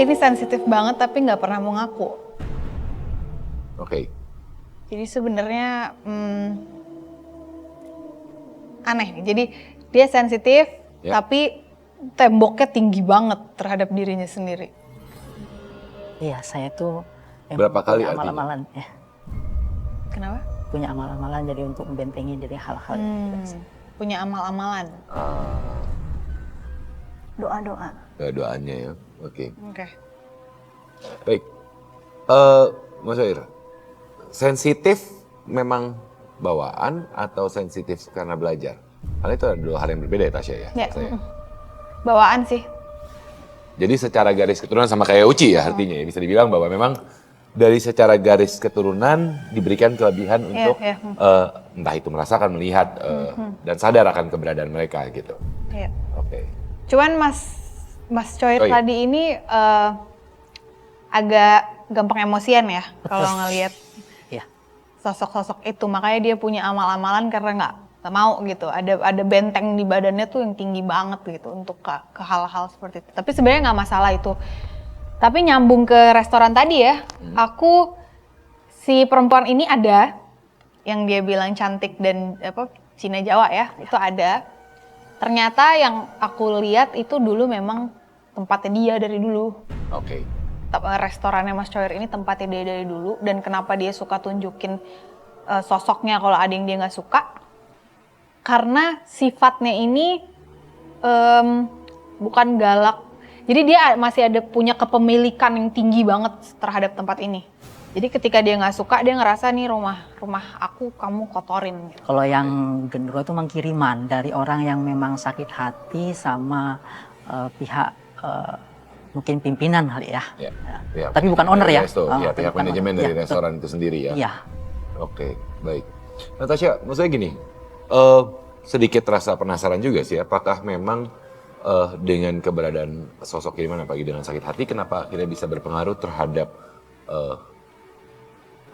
ini sensitif banget tapi nggak pernah mau ngaku. Oke. Jadi sebenarnya aneh nih. Jadi dia sensitif tapi temboknya tinggi banget terhadap dirinya sendiri. Iya, saya tuh Berapa kali punya artinya? amal-amalan ya. Kenapa? Punya amal-amalan jadi untuk membentengi dari hal-hal Punya amal-amalan. doa-doa. Doanya ya. Oke. Oke. Baik. Mas Wair, sensitif memang bawaan atau sensitif karena belajar? Karena itu ada dua hal yang berbeda ya Tasya ya. Ya, Saya. bawaan sih. Jadi secara garis keturunan sama kayak Uci ya artinya ya. Bisa dibilang bahwa memang dari secara garis keturunan diberikan kelebihan untuk entah itu merasakan, melihat, dan sadar akan keberadaan mereka gitu. Iya. Oke. Cuman Mas Coir tadi ini agak gampang emosian ya kalau ngelihat Iya. sosok-sosok itu. Makanya dia punya amal-amalan karena nggak mau gitu. Ada benteng di badannya tuh yang tinggi banget gitu untuk ke hal-hal seperti itu. Tapi sebenarnya nggak masalah itu. Tapi nyambung ke restoran tadi ya, si perempuan ini ada yang dia bilang cantik dan Cina Jawa ya, itu ada. Ternyata yang aku lihat itu dulu memang tempatnya dia dari dulu. Oke. Restorannya Mas Coir ini tempatnya dia dari dulu, dan kenapa dia suka tunjukin sosoknya kalau ada yang dia nggak suka? Karena sifatnya ini bukan galak. Jadi dia masih ada punya kepemilikan yang tinggi banget terhadap tempat ini. Jadi ketika dia nggak suka, dia ngerasa nih rumah aku kamu kotorin. Gitu. Kalau yang genderuwo itu memang kiriman dari orang yang memang sakit hati sama pihak mungkin pimpinan kali ya. Ya. Tapi bukan owner ya. Pihak manajemen dari restoran itu sendiri ya. Iya. Oke, baik. Natasha, maksudnya gini, sedikit rasa penasaran juga sih, apakah memang dengan keberadaan sosok kiriman apalagi dengan sakit hati, kenapa akhirnya bisa berpengaruh terhadap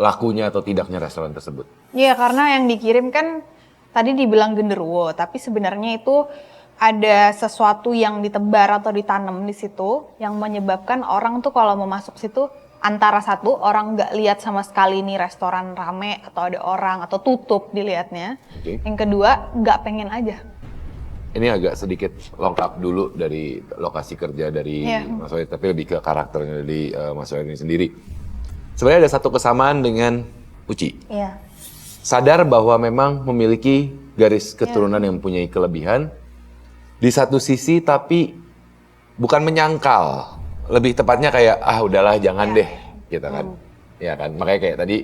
lakunya atau tidaknya restoran tersebut? Iya, karena yang dikirim kan tadi dibilang genderuwo, tapi sebenarnya itu ada sesuatu yang ditebar atau ditanam di situ yang menyebabkan orang tuh kalau mau masuk situ antara satu orang nggak lihat sama sekali nih restoran rame atau ada orang atau tutup dilihatnya. Yang kedua nggak pengen aja. Ini agak sedikit lengkap dulu dari lokasi kerja dari Mas Wair, tapi lebih ke karakternya dari Mas Wair ini sendiri. Sebenarnya ada satu kesamaan dengan Uci. Iya. Sadar bahwa memang memiliki garis keturunan yang mempunyai kelebihan. Di satu sisi tapi bukan menyangkal. Lebih tepatnya kayak, udahlah jangan deh, gitu kan. Ya kan, makanya kayak tadi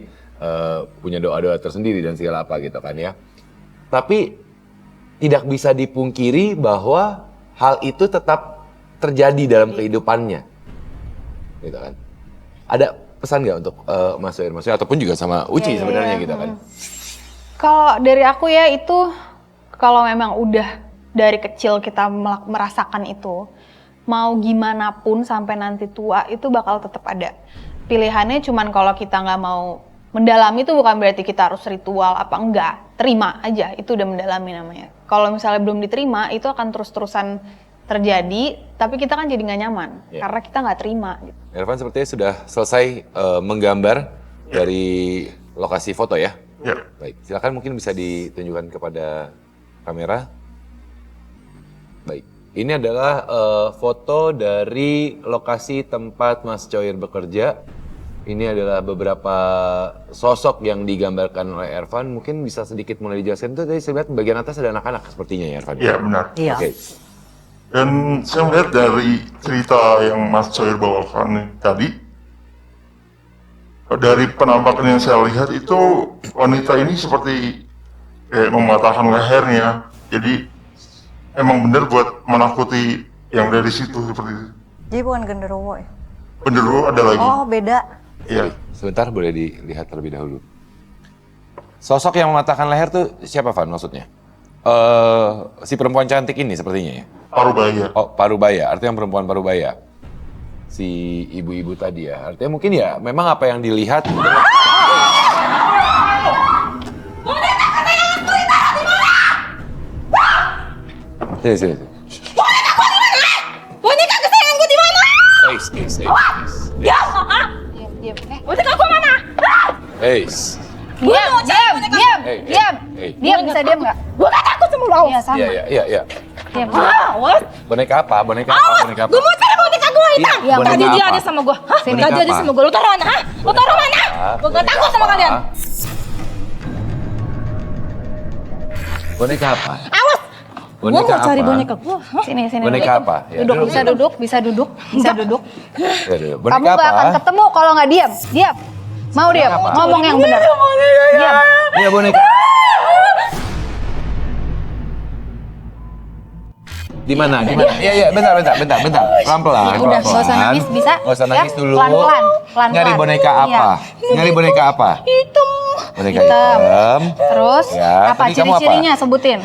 punya doa-doa tersendiri dan segala apa gitu kan ya. Tapi tidak bisa dipungkiri bahwa hal itu tetap terjadi dalam kehidupannya. Gitu kan. Ada pesan nggak untuk Mas Wair, ataupun juga sama Uci sebenarnya gitu kan? Kalau dari aku ya itu, kalau memang udah dari kecil kita merasakan itu, mau gimana pun sampai nanti tua itu bakal tetap ada. Pilihannya cuman kalau kita nggak mau mendalami itu bukan berarti kita harus ritual apa enggak. Terima aja, itu udah mendalami namanya. Kalau misalnya belum diterima, itu akan terus-terusan terjadi, tapi kita kan jadi nggak nyaman karena kita nggak terima. Gitu. Irfan sepertinya sudah selesai menggambar dari lokasi foto ya? Ya. Baik, silakan mungkin bisa ditunjukkan kepada kamera. Baik, ini adalah foto dari lokasi tempat Mas Coir bekerja. Ini adalah beberapa sosok yang digambarkan oleh Irfan. Mungkin bisa sedikit mulai dijelaskan. Itu tadi saya lihat bagian atas ada anak-anak sepertinya ya Irfan? Iya, benar. Iya. Oke. Dan saya melihat dari cerita yang Mas Coir bawakan tadi, dari penampakan yang saya lihat itu wanita ini seperti kayak mematahkan lehernya. Jadi emang benar buat menakuti yang dari situ seperti itu. Jadi bukan genderuwo ya? Genderuwo ada lagi. Oh, beda. Iya. Sebentar boleh dilihat terlebih dahulu. Sosok yang mematahkan leher tuh siapa Van maksudnya? Si perempuan cantik ini sepertinya ya? Parubaya. Oh, Parubaya, artinya perempuan Parubaya. Si ibu-ibu tadi ya, artinya mungkin ya memang apa yang dilihat. Sini. Boneka kesayanganku di mana? Diam. Boneka aku mana? Eis. Diam. Diam, bisa diam nggak? Gue gak takut sama lu. Iya, sama. Iya. Diam. Awas. Boneka apa? Gue mau cari boneka gue hitam. Iya, boneka Tadi dia apa? ada sama gue. Hah? Boneka Tadi ada apa? sama gue. Lu taruh mana? Hah? Lu taruh mana? Gue gak takut sama kalian. Boneka apa? Awas. Gue mau cari boneka gue. Sini. Boneka apa? Ya, Duduk, bisa duduk. Bisa duduk. Ya, duduk. Kamu Boneka gak akan apa? ketemu kalau nggak diam. Diam. Mau diam. apa? Ngomong yang benar. Diam. Iya, boneka. Di mana? Iya, bentar. Pelan-pelan. Udah, nggak usah nangis, bisa? Nggak usah nangis Ya, dulu. pelan-pelan. Nyari boneka apa? Nyari boneka apa? Hitam. Boneka Hitam. hitam. Terus Ya, apa tadi kamu apa? ciri-cirinya sebutin.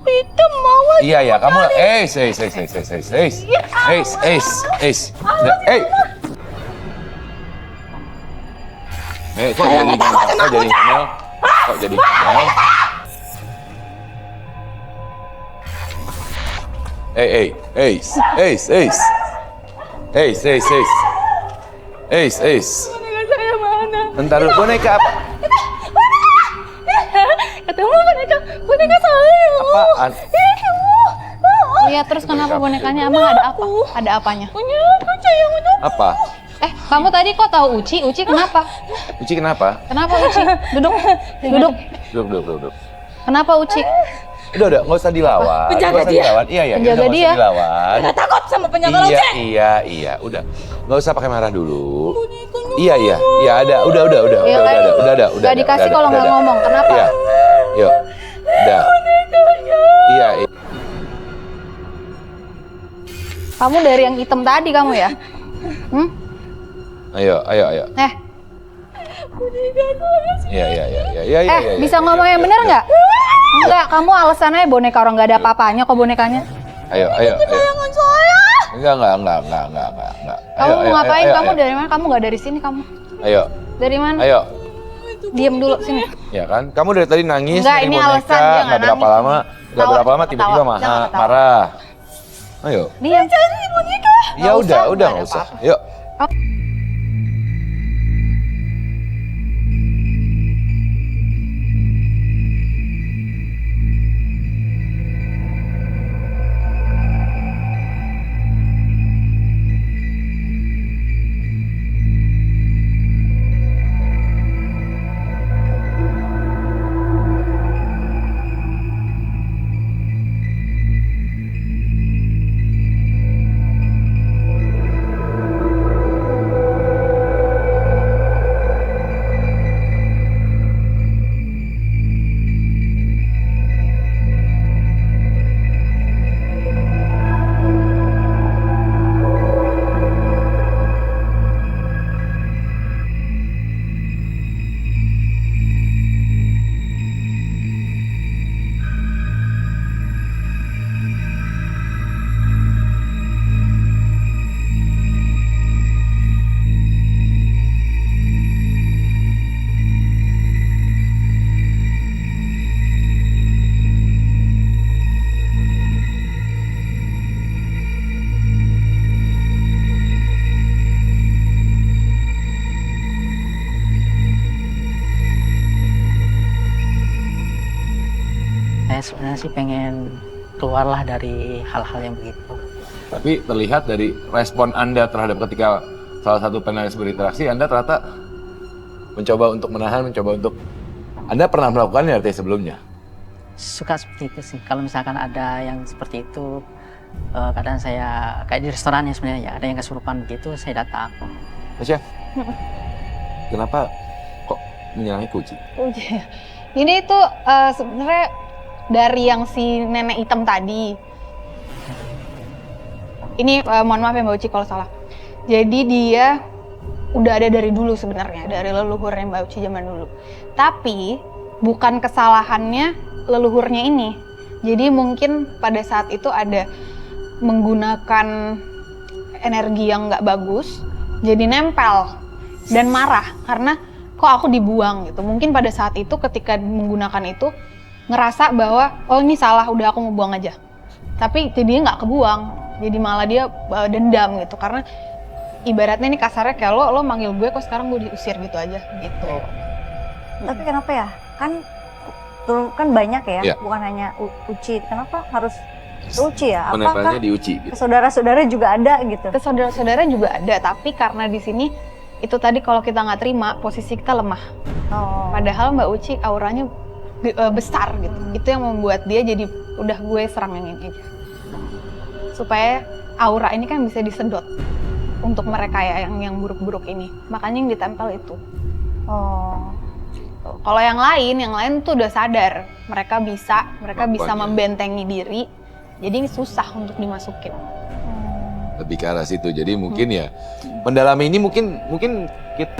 Hitam mawar. Iya, kamu kok jadi ngomel? Kok jadi ngomel? Boneka saya mana? Bentar dulu, boneka apa? Ketemu boneka saya. Apaan? Iya, terus kenapa bonekanya? Emang ada apa? Ada apanya? Punya aku sayang udah. Apa? Kamu tadi kok tahu Uci? Uci kenapa? Uci kenapa? Kenapa Uci? Duduk. Duduk. Kenapa Uci? Udah, nggak usah dilawan. Penjaga Nggak usah dia. dilawan. Iya, Penjaga nggak dia. usah dilawan. Gak takut sama penjaga laut. Iya, udah. Nggak usah pakai marah dulu. Iya, ada. Udah. Gak dikasih kalau nggak udah. ngomong. Kenapa? Iya. Yuk. Udah. Iya. Kamu dari yang hitam tadi kamu ya? Ayo. Iya. Bisa ngomong yang benar nggak? Enggak, kamu alasannya boneka orang nggak ada apa-apanya kok bonekanya. Ayo. Enggak. Kamu mau ngapain? Kamu dari mana? Kamu nggak dari sini kamu? Ayo. Dari mana? Ayo. Diem dulu sini. Ya kan? Kamu dari tadi nangis Enggak, nyari ini boneka, alasan dia nggak nggak berapa nangis. lama, tiba-tiba Ketawa. Jangan ketawa. marah. Ayo. Diam. Ya udah, nggak usah. Yuk. Saya sebenarnya sih pengen keluarlah dari hal-hal yang begitu. Tapi terlihat dari respon Anda terhadap ketika salah satu penalis berinteraksi, Anda ternyata mencoba untuk menahan, Anda pernah melakukannya artinya sebelumnya? Suka seperti itu sih. Kalau misalkan ada yang seperti itu, kadang saya kayak di restoran ya sebenarnya ya, ada yang kesurupan begitu, saya datang. Tasya, kenapa kok menyenangi Uci? Ini tuh sebenarnya dari yang si nenek hitam tadi. Ini mohon maaf ya Mbak Uci kalau salah. Jadi dia udah ada dari dulu sebenarnya, dari leluhurnya Mbak Uci zaman dulu. Tapi bukan kesalahannya leluhurnya ini. Jadi mungkin pada saat itu ada menggunakan energi yang nggak bagus, jadi nempel dan marah karena kok aku dibuang gitu. Mungkin pada saat itu ketika menggunakan itu ngerasa bahwa oh ini salah, udah aku mau buang aja. Tapi jadinya nggak kebuang, jadi malah dia dendam gitu karena ibaratnya nih kasarnya kayak lo manggil gue kok sekarang gue diusir gitu aja gitu. Tapi kenapa ya? Kan banyak ya, Iya. bukan hanya Uci. Kenapa harus Uci ya? Apakah Menempelnya di Uci gitu. saudara-saudara juga ada gitu? Ke saudara-saudara juga ada, tapi karena di sini itu tadi kalau kita nggak terima posisi kita lemah. Oh. Padahal Mbak Uci auranya besar gitu. Itu yang membuat dia jadi udah gue serang yang ini aja. Supaya aura ini kan bisa disedot untuk mereka ya yang buruk-buruk ini. Makanya yang ditempel itu. Oh. Kalau yang lain tuh udah sadar mereka bisa Makanya. membentengi diri. Jadi susah untuk dimasukin. Lebih ke arah situ. Jadi mungkin ya mendalami ini mungkin kita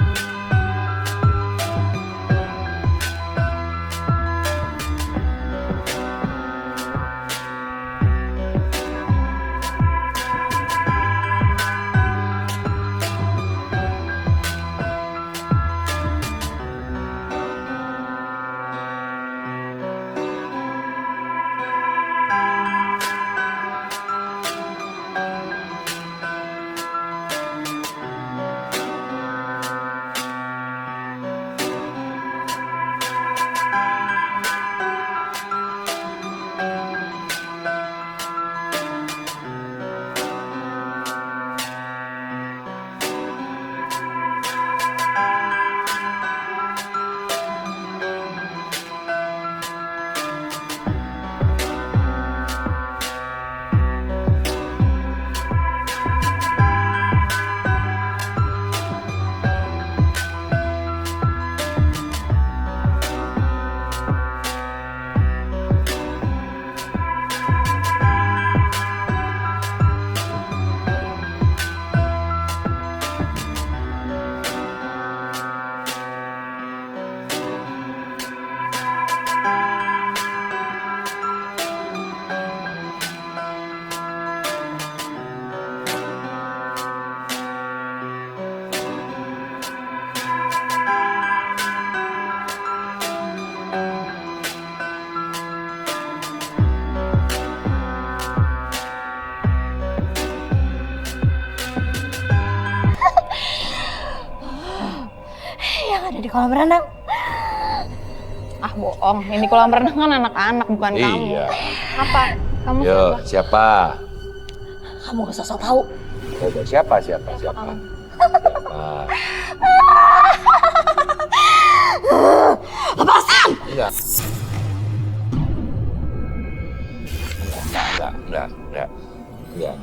Yang ada di kolam renang. Ah bohong, ini kolam renang kan anak-anak bukan kamu. Iya. Apa? Kamu Yo, siapa? siapa? Kamu gak usah sok tahu. Siapa? Siapa? Lepasan! Enggak. Enggak.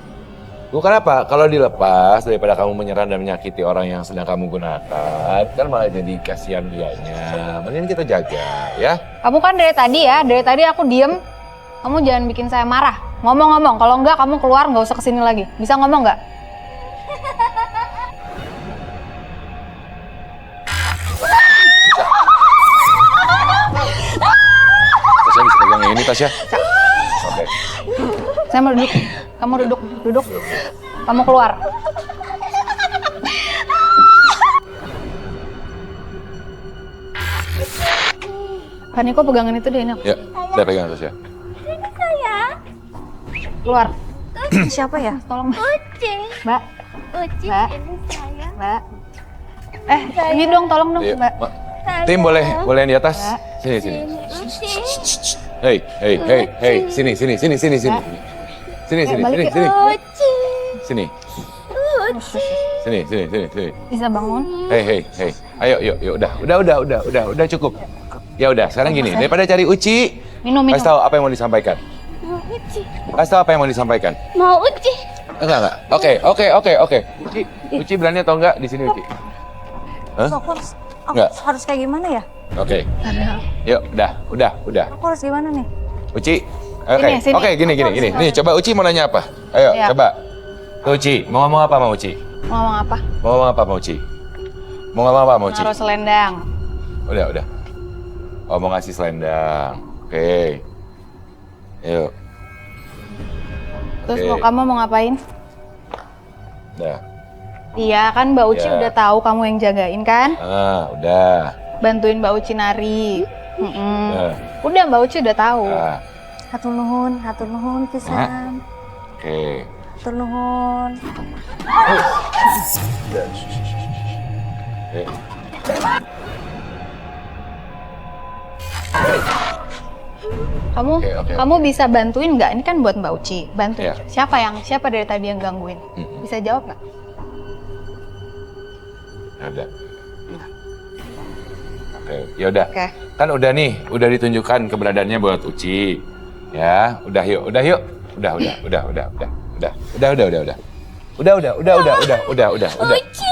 Bukan apa, kalau dilepas daripada kamu menyerang dan menyakiti orang yang sedang kamu gunakan, kan malah jadi kasihan dianya. Mending kita jaga, ya. Kamu kan dari tadi aku diem. Kamu jangan bikin saya marah. Ngomong-ngomong, kalau enggak kamu keluar nggak usah kesini lagi. Bisa ngomong nggak? Tasya bisa pegang yang ini, Tasya. Oke. Saya mau duduk. Kamu duduk. Kamu keluar. Fani, kok pegangin itu deh ini. Ya, saya pegang Tasya. Keluar. Siapa ya? Tolong, Uci. Mbak. Uci, Mbak. ini saya. Mbak. Ini dong, tolong dong, Ayo, Mbak. Tim boleh yang di atas? Sini. Uci. Hei, sini. Sini. Balik ya. Uci. Sini. Uci. Sini. Bisa bangun? Hei. Ayo, yuk. Udah cukup. Ya udah, sekarang gini, daripada cari Uci, Minum. kasih tahu apa yang mau disampaikan. Mau Uci. Kasih tahu apa yang mau disampaikan. Mau Uci. Enggak. Oke. Uci berani atau enggak di sini Uci? Hah? Aku Enggak. harus kayak gimana ya? Oke. Yuk, udah. Aku harus gimana nih? Uci. Oke. Sini. Oke, gini. Nih, coba Uci mau nanya apa? Ayo, Siap. coba. Tuh, Uci, mau ngomong apa sama Uci? Mau ngomong apa? Mau ngomong apa sama Uci? Mau ngomong apa sama Uci? Naruh selendang. Udah. Oh, mau ngasih selendang. Oke. Yuk. Terus Oke. kamu mau ngapain? Udah. Iya kan Mbak Uci Ya. udah tahu kamu yang jagain kan? Udah. Bantuin Mbak Uci nari. Udah. Udah Mbak Uci udah tahu. Nah, Hatur nuhun pisan. oke. Tur nuhun. Oke. Oke. Kamu bisa bantuin nggak? Ini kan buat Mbak Uci. Bantuin. Iya. Siapa dari tadi yang gangguin? Bisa jawab nggak? Ada. Oke, yaudah. Oke. Kan udah nih, udah ditunjukkan keberadaannya buat Uci. Ya, udah yuk. Udah. Udah. Uci.